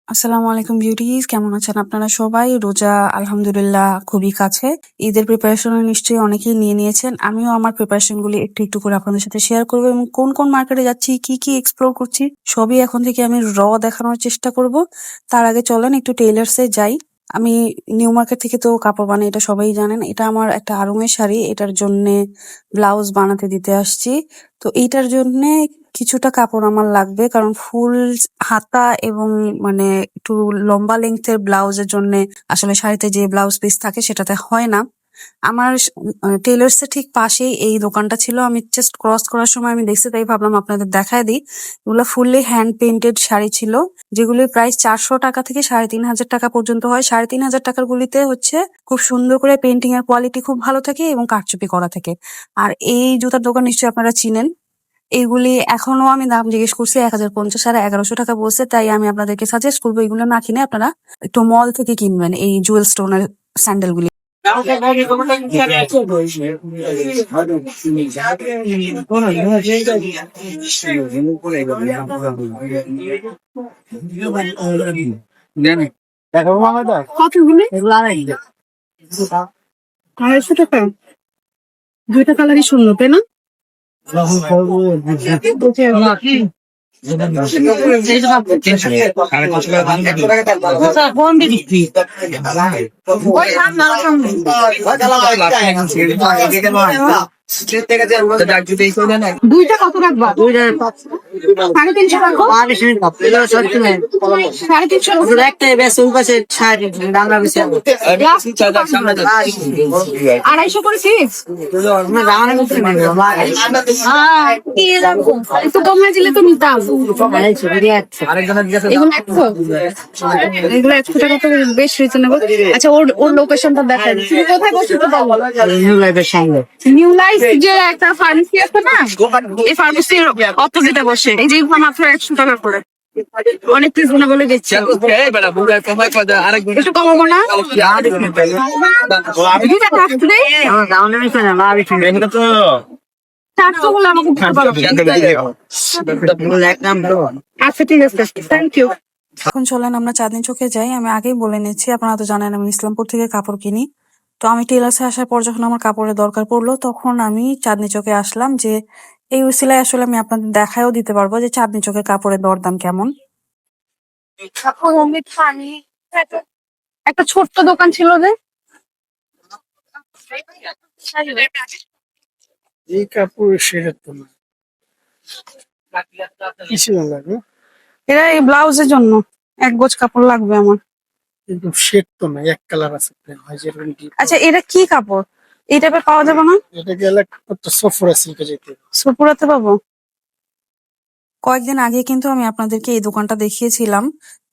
আসসালামু আলাইকুম বিউটিজ, কেমন আছেন আপনারা সবাই? রোজা আলহামদুলিল্লাহ খুবই কাছে। ঈদের প্রিপারেশন নিশ্চয়ই অনেকেই নিয়ে নিয়েছেন। আমিও আমার প্রিপারেশন গুলি একটু একটু করে আপনাদের সাথে শেয়ার করব এবং কোন কোন মার্কেটে যাচ্ছি, কি কি এক্সপ্লোর করছি সবই এখন থেকে আমি দেখানোর চেষ্টা করব। তার আগে চলেন একটু টেইলার্সে যাই। আমি নিউ মার্কেট থেকে তো কাপড় বানাই, এটা সবাই জানেন। এটা আমার একটা আড়ং-এর শাড়ি, এটার জন্যে ব্লাউজ বানাতে দিতে আসছি। তো এইটার জন্যে কিছুটা কাপড় আমার লাগবে, কারণ ফুল হাতা এবং মানে একটু লম্বা লেংথের ব্লাউজের জন্য আসলে শাড়িতে যে ব্লাউজ পিস থাকে সেটাতে হয় না। আমার টেইলার্স এর ঠিক পাশেই এই দোকানটা ছিল। আমি জাস্ট ক্রস করার সময় আমি দেখছি, তাই ভাবলাম আপনাদের দেখায় দিই। এগুলো ফুললি হ্যান্ড পেইন্টেড শাড়ি ছিল, যেগুলির প্রাইস 400 টাকা থেকে 3,500 টাকা পর্যন্ত হয়। 3,500 টাকার গুলিতে হচ্ছে খুব সুন্দর করে পেইন্টিং এর কোয়ালিটি খুব ভালো থাকে এবং কারচুপি করা থাকে। আর এই জুতার দোকান নিশ্চয়ই আপনারা চিনেন। এইগুলি এখনো আমি দাম জিজ্ঞেস করছি, 1,050 আর 1,100 টাকা বলছে। তাই আমি আপনাদেরকে সাজেস্ট করবো এগুলো না কিনে আপনারা একটু মল থেকে কিনবেন এই জুয়েল স্টোনের স্যান্ডেল গুলি। কতগুলি? 250 টাকা? দুইটা কালারই সুন্দর, তাই না? দুইটা কত রাখবা? 350 রাখবো? 350 একটা বেশ ওই পাশে 350 দামটা বেশি হবে। 250 করে ফিক্স। একটু কমে দিলে তো নিতাম। এগুলো 100 টাকা তো বেশ রিজনেবল। আচ্ছা, ওর লোকেশনটা দেখাই। তুমি কোথায় বসে তো বলো। নিউ লাইফ যে একটা ফার্মেসি আছে না, এই ফার্মেসির অপোজিটে বসে। এই যে মাত্র 100 টাকা করে, অনেক রিজনেবল দিচ্ছে। একটু কমাবো না? দুইটা টাস্ক দেই, 400 গুলো আমাকে দিতে পারো। আচ্ছা ঠিক আছে, থ্যাংক ইউ। এখন চলেন আমরা চাঁদনী চকে যাই। আমি আগেই বলে নিচ্ছি, আপনারা তো জানেন আমি ইসলামপুর থেকে কাপড় কিনি। তো আমি টেলার্সে আসার পর যখন আমার কাপড়ের দরকার পড়লো, তখন আমি চাঁদনী চকে আসলাম, যে এই উসিলায় আসলে আমি আপনাদের দেখায়ও দিতে পারবো যে চাঁদনী চকের কাপড়ের দরদাম কেমন। একটা ছোট্ট দোকান ছিল যে, এই কাপড় সেটা তো না, কিছু না লাগে, এরা এই ব্লাউজের জন্য এক গোছ কাপড় লাগবে আমার। কিন্তু শেড তো না, এক কালার আছে plain, হয় যেরকম deep আচ্ছা, color। এটা কি কাপড়? এই টাইপের পাওয়া যাবে না? এটা গেলে একটা সফরা সিল্কে যেতে হবে। সুপুরাতে পাবো? কয়েকদিন আগে কিন্তু আমি আপনাদেরকে এই দোকানটা দেখিয়েছিলাম।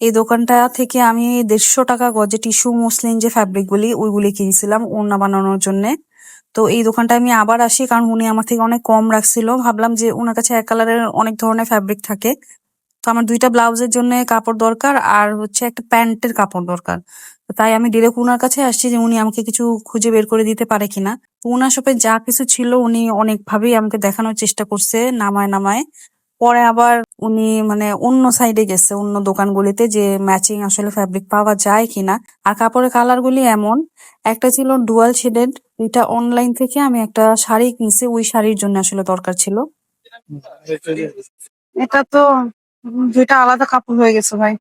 এই দোকানটা থেকে আমি 150 টাকা গজে টিস্যু মসলিন যে ফ্যাব্রিক গুলি ওইগুলি কিনছিলাম ওড়না বানানোর জন্য। তো এই দোকানটা আমি আবার আসি, কারণ উনি আমার থেকে অনেক কম রাখছিল। ভাবলাম যে ওনার কাছে এক কালারের অনেক ধরনের ফ্যাব্রিক থাকে। তো আমার দুইটা ব্লাউজের জন্য কাপড় দরকার, আর হচ্ছে একটা প্যান্টের কাপড় দরকার। তো তাই আমি ডিরেক্ট উনার কাছে আসছি যে উনি আমাকে কিছু খুঁজে বের করে দিতে পারে কিনা। তো উনার শপে যা কিছু ছিল উনি অনেক ভাবেই আমাকে দেখানোর চেষ্টা করছে নামায় নামায়। পরে আবার উনি মানে অন্য সাইডে গেছে, অন্য দোকানগুলিতে, যে ম্যাচিং আসলে ফ্যাব্রিক পাওয়া যায় কিনা। আর কাপড়ের কালার গুলি এমন, একটা ছিল ডুয়াল শেডেড। এটা অনলাইন থেকে আমি একটা শাড়ি কিনছি, ওই শাড়ির জন্য আসলে দরকার ছিল। এটা তো দুইটা আলাদা কাপড় হয়ে গেছে ভাই।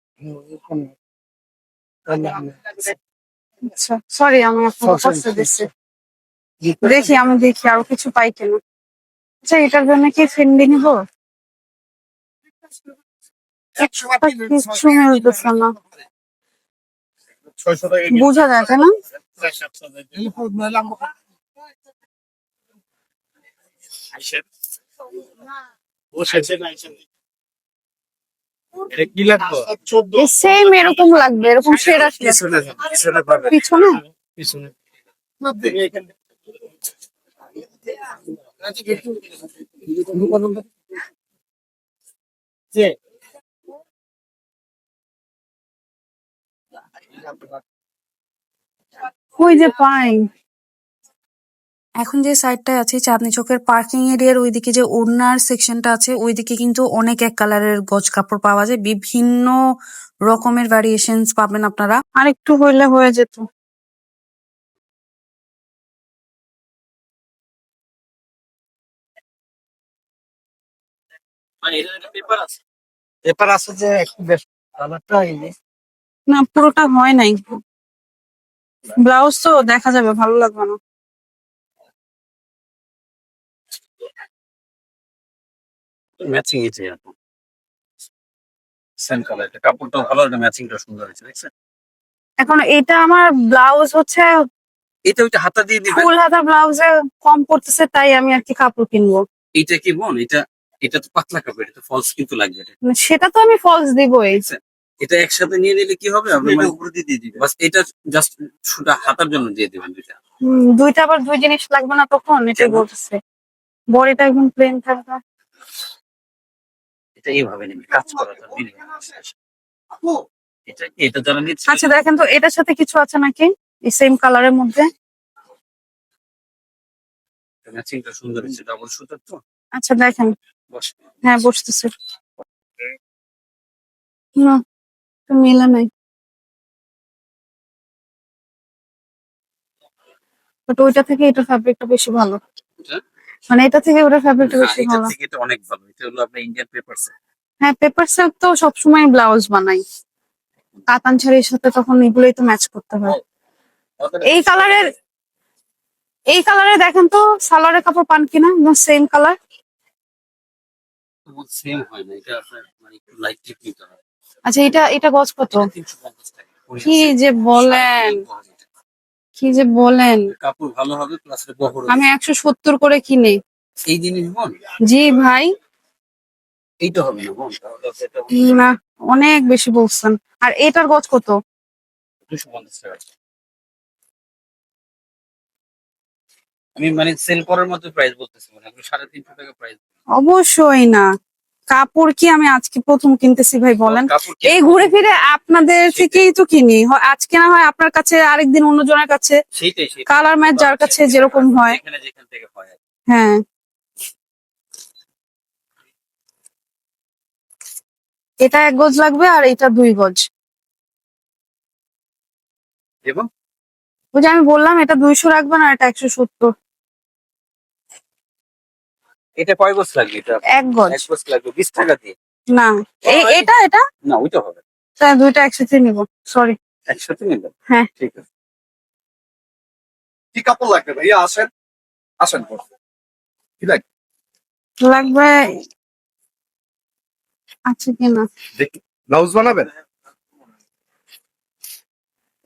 আচ্ছা সরি, আমি আপনাকে কষ্ট দিচ্ছি। দেখি আমি দেখি আরো কিছু পাই কিনা। আচ্ছা, এটার জন্য কি ফেন্ডি নিব? কিচ্ছু মিলতেছে না, বোঝা যায় তাই না? সেম এরকম লাগবে, এরকম শেড আসলে পিছনে। ওই যে পাই, এখন যে সাইডটায় আছে চাঁদনি চকের পার্কিং এরিয়ার ওইদিকে যে ওড়নার সেকশনটা আছে ওইদিকে কিন্তু অনেক এক কালারের গজ কাপড় পাওয়া যায়, বিভিন্ন রকমের ভ্যারিয়েশনস পাবেন আপনারা। আর একটু হইলে হয়ে যেত। পেপার আছে যে একটু বেশ কালারটা এই যে না, পুরোটা হয় নাই, ব্লাউজ তো দেখা যাবে, ভালো লাগবে না। ম্যাচিং এটাই এখন সেম কালার, এটা কাপড়টা ভালো, এটা ম্যাচিংটা সুন্দর হয়েছে দেখছেন। এখন এটা আমার ব্লাউজ হচ্ছে এটা ওইটা হাতা দিয়ে দিবেন। ফুল হাতা ব্লাউজে কম পড়তেছে, তাই আমি আর কি কাপড় কিনবো। এইটা কি বোন, এটা এটা তো পাতলা কাপড়, এটা তো ফলস কিন্তু লাগবে এটা। মানে সেটা তো আমি ফলস দিবই। এটা একসাথে নিয়ে নিলে কি হবে, আপনি মানে উপরে দিয়ে দিবেন বাস, এটা জাস্ট শুধু হাতার জন্য দিয়ে দিবেন দুইটা। দুইটা আবার দুই জিনিস লাগবে না তখন, এটাই কেন? বলতেছে। বডিটা একদম প্লেন থাকবে। এটা এইভাবে নেবেন, কাজ করা তো দিলে এটা এটা যারা নিচ্ছে আচ্ছা দেখেন তো এটার সাথে কিছু আছে নাকি এই সেম কালারের মধ্যে। ম্যাচিংটা সুন্দর হয়েছে, ডাবল সুতার তো। আচ্ছা দেখেন। বস হ্যাঁ বসতেছে। না, তো মেলা নাই, বাট ওইটা থেকে এটা ফ্যাব্রিকটা বেশি ভালো। এটা? মানে এটা থেকে ওটা ফ্যাব্রিকটা না, বেশি এটা ভালো। থেকে এটা অনেক ভালো, এটা হলো আপনার ইন্ডিয়ান পেপারস। হ্যাঁ, পেপার সিল্ক তো সবসময় ব্লাউজ বানাই, কাতান শাড়ির সাথে তখন এগুলোই তো ম্যাচ করতে হয়। এই কালারের, এই কালারে দেখেন তো সালোয়ারের কাপড় পান কিনা, একদম সেম কালার। সেম হয় না, এটা আপনার মানে একটু লাইট টিপ নিতে হয়। আচ্ছা এটা এটা গজ কত? এটা 350 টাকা। কি যে বলেন, কি যে বলেন। কাপড় ভালো হবে প্লাস বহর। আমি 170 করে কিনি। এই জিনিস বোন, জি ভাই। এইটা হবে না বোন, তাহলে এটা না, অনেক বেশি বলছেন। আর এটার গজ কত? 250 টাকা। আমি মানে সেল করার মতো প্রাইস বলতেছি, মানে আপনি 350 টাকা প্রাইস। অবশ্যই না, কাপড় কি আমি আজকে প্রথম কিনতেছি ভাই বলেন। কাপড় এই ঘুরে ফিরে আপনাদের থেকেই তো কিনি, আজকে না হয় আপনার কাছে, আরেকদিন অন্যজনের কাছে। সেইটাই কালার ম্যাচ যার কাছে যেরকম হয়। এখানে যেখান থেকে হয় আর কি। হ্যাঁ, এটা 1 গজ লাগবে আর এটা 2 গজ। এবং ওই যে আমি বললাম এটা 200 রাখবেন আর এটা 170। এটা কয় গজ লাগবে? এটা 1 গজ। 1 গজ লাগবে 20 টাকা দিয়ে। না, এটা এটা না ওইটা হবে না। তাই দুইটা একসাথে নিব, সরি। একসাথে নিবে। হ্যাঁ। ঠিক আছে। কি কাপড় লাগবে ভাইয়া? আসেন আসেন কি লাগবে? লাগবে, আচ্ছা কিনা দেখি ব্লাউজ বানাবেন।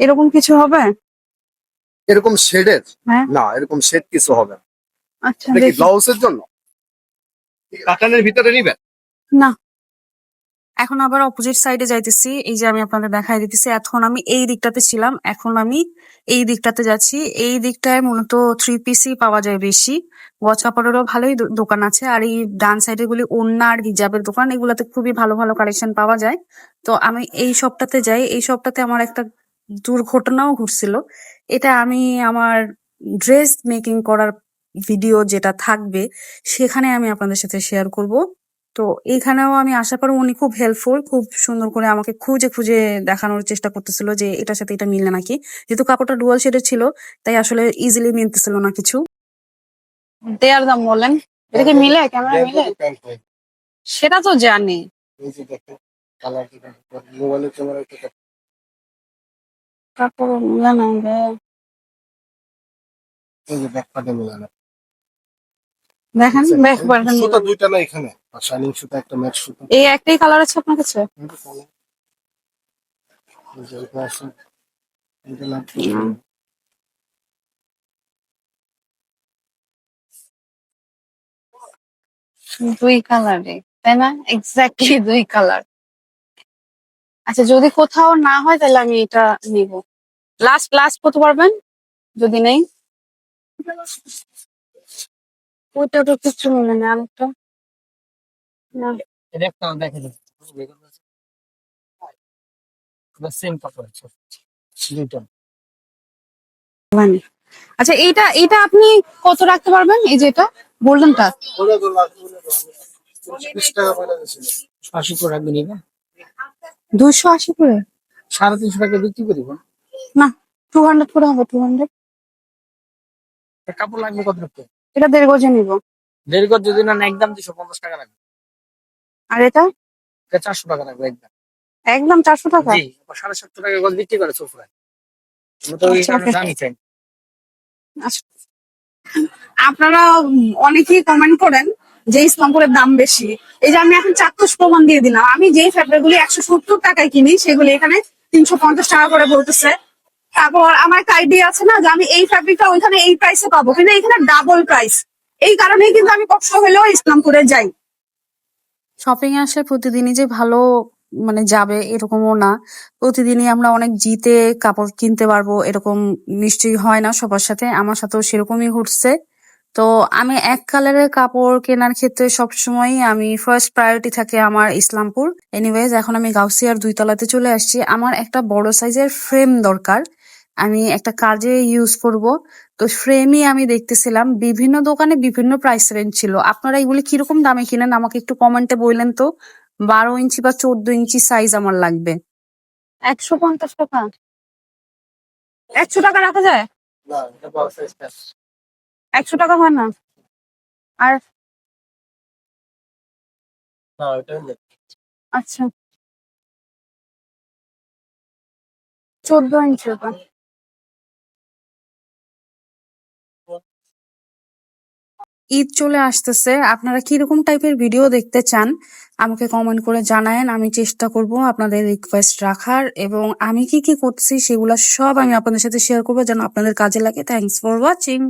এরকম কিছু হবে? এরকম শেডের হ্যাঁ। না, এরকম শেড কিছু হবে না। আচ্ছা এটা কি দেখি। ব্লাউজের জন্য কাটানের ভিতরে নিবেন? না, এখন আবার অপোজিট সাইডে যাইতেছি। এই যে আমি আপনাদের দেখাই দিতেছি, এখন আমি এই দিকটাতে ছিলাম, এখন আমি এই দিকটাতে যাচ্ছি। এই দিকটায় মূলত 3 পিসই পাওয়া যায় বেশি, গজ কাপড়েরও ভালোই দোকান আছে। আর এই ডান সাইডে গুলি ওড়না আর হিজাবের দোকান, এগুলাতে খুবই ভালো ভালো কালেকশন পাওয়া যায়। তো আমি এই শপটাতে যাই। এই শপটাতে আমার একটা দুর্ঘটনাও ঘটছিল। এটা আমি আমার ড্রেস মেকিং করার ভিডিও যেটা থাকবে সেখানে আমি আপনাদের সাথে শেয়ার করব। তো এইখানেও আমি আসার পর উনি খুব হেল্পফুল, খুব সুন্দর করে আমাকে খুঁজে খুঁজে দেখানোর চেষ্টা করতেছিল যে এটার সাথে এটা মিলে নাকি। যেহেতু কাপড়টা ডুয়াল শেডের ছিল তাই আসলে ইজিলি মিলতেছিল না কিছু। দেয়ার দাম বলেন, এটা কি মিলে, ক্যামেরা মিলে? সেটা তো জানি। এই যে দেখেন কালার কি মোবাইলের ক্যামেরা কাপড় মিলে না রে। এই যে ব্যাক পার্টে মিলানো দেখেন ব্যাক বাটন সুতা দুইটা না এখানে, আর শাইনিং সুতা একটা ম্যাট সুতা। এই একটাই কালার আছে আপনার কাছে? এই যে এটা আছে, এটা লাগবে। দুই কালারে, তাই না? Exactly 2 colour. আচ্ছা যদি কোথাও না হয় তাহলে আমি এটা নিব। লাস্ট লাস্ট কত পারবেন যদি নেই? ওইটা তো কিছু মনে নেই, আরেকটা না। এটা একটা দেখে দিন সেম কাপড় আছে দুইটা। মানে আচ্ছা, এইটা আপনি কত রাখতে পারবেন? এই যে এটা গোল্ডেনটা ওটা তো লাগবে না তো, আমি 20 টাকা পয়লা দিয়েছিল। 80 করে রাখবেন না? 280 করে? 350 টাকা বিক্রি করিব। না, 200 করে হবে, 200। কাপড় লাগবে কত রাখতে? এটা 1.5 গজে নিব। 1.5 গজ যদি না একদম 250 টাকা লাগবে। আর এটা এটা 400 টাকা লাগবে একদম। একদম 400 টাকা? জি, 750 টাকা গজ বিক্রি করে সোফরায়। আমি তো ওই আচ্ছা, কারণে okay। দামই চাই। আচ্ছা, আপনারা অনেকেই কমেন্ট করেন যে ইসলামপুরের দাম বেশি। এই যে আমি এখন চাক্ষুষ প্রমাণ দিয়ে দিলাম, আমি যে ফ্যাব্রিক গুলি 170 টাকায় কিনি সেগুলি এখানে 350 টাকা করে বলতেছে। তারপর আমার একটা আইডিয়া আছে না যে আমি এই ফ্যাব্রিকটা ওইখানে এই প্রাইসে পাবো, কিন্তু এখানে ডাবল প্রাইস। এই কারণেই কিন্তু আমি কষ্ট হলেও ইসলামপুরে যাই। শপিং এ আসলে প্রতিদিনই যে ভালো মানে যাবে এরকমও না। প্রতিদিনই আমরা অনেক জিতে কাপড় কিনতে পারবো এরকম নিশ্চয়ই হয় না সবার সাথে। আমার সাথেও সেরকমই ঘটছে। তো আমি এক কালারের কাপড় কেনার ক্ষেত্রে সবসময়ই আমি ফার্স্ট প্রায়োরিটি থাকে আমার ইসলামপুর। এনিওয়েজ, এখন আমি গাউসিয়ার 2 তলাতে চলে আসছি। আমার একটা বড় সাইজের ফ্রেম দরকার, আমি একটা কাজে ইউজ করব। তো ফ্রেমই আমি দেখতেছিলাম, বিভিন্ন দোকানে বিভিন্ন প্রাইস রেঞ্জ ছিল। আপনারা এগুলি কিরকম দামে কিনেন আমাকে একটু কমেন্টে বললেন তো। 12 ইঞ্চি বা 14 ইঞ্চি সাইজ আমার লাগবে। 150 টাকা? 100 টাকা রাখা যায়? না, এটা বড় সাইজ না। 100 টাকা হয় না? আর না, এটা হলো আচ্ছা, 14 ইঞ্চি ওটা। ঈদ চলে আসতেছে, আপনারা কিরকম টাইপের ভিডিও দেখতে চান আমাকে কমেন্ট করে জানায়েন। আমি চেষ্টা করব আপনাদের রিকোয়েস্ট রাখার, এবং আমি কি কি করছি সেগুলা সব আমি আপনাদের সাথে শেয়ার করবো যেন আপনাদের কাজে লাগে। Thanks for watching.